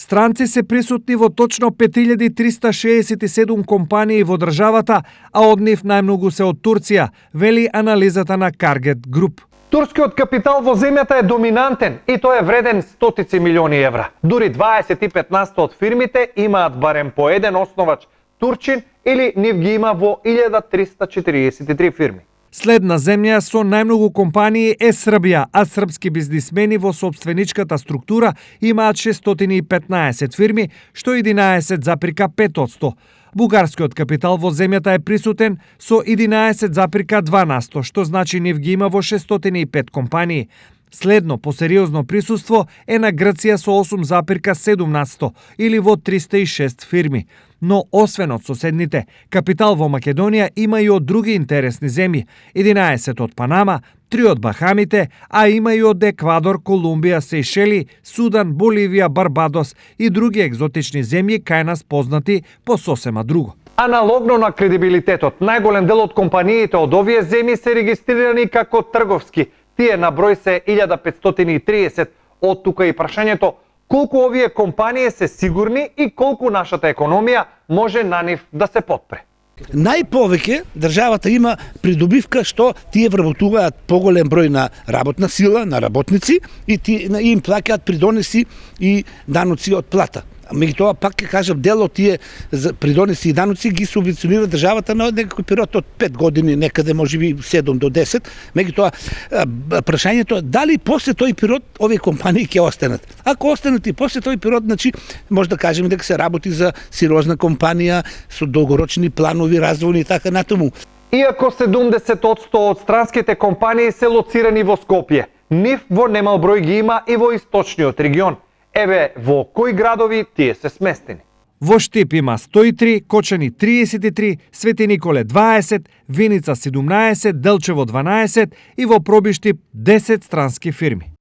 Странци се присутни во точно 5367 компании во државата, а од нив најмногу се од Турција, вели анализата на Carget Group. Турскиот капитал во земјата е доминантен и тој е вреден стотици милиони евра. Дури 25% од фирмите имаат барем по еден основач турчин или нив ги има во 1343 фирми. Следна земја со најмногу компании е Србија, а српски бизнисмени во собственичката структура имаат 615 фирми, што е 11,5%. Бугарскиот капитал во земјата е присутен со 11,2%, што значи нив ги има во 605 компании. Следно по сериозно присуство е на Грција со 8,7% или во 306 фирми. Но освен од соседните, капитал во Македонија има и од други интересни земји, 11 од Панама, 3 од Бахамите, а има и од Еквадор, Колумбија, Сејшели, Судан, Боливија, Барбадос и други екзотични земји кај нас познати по сосема друго. Аналогно на кредибилитетот, најголем дел од компаниите од овие земји се регистрирани како трговски. Тие на број се 1530, од тука и прашањето колку овие компании се сигурни и колку нашата економија може на нив да се потпре. Најповеќе државата има придобивка што тие вработуваат поголем број на работна сила, на работници и им плаќаат придонеси и даноци од плата. Меѓутоа, пак ќе кажам, дел од тие придонеси и даноци ги субвенционира државата на некој период од 5 години, некаде можеби 7 до 10. Меѓутоа, прашањето е дали после тој период овие компании ќе останат. Ако останат и после тој период, значи може да кажеме дека се работи за сериозна компанија со долгорочни планови, развојни и така натаму. Иако 70% од странските компании се лоцирани во Скопје, нив во немал број ги има и во источниот регион. Еве, во кои градови тие се сместени? Во Штип има 103, Кочани 33, Свети Николе 20, Виница 17, Делчево 12 и во Пробиштип 10 странски фирми.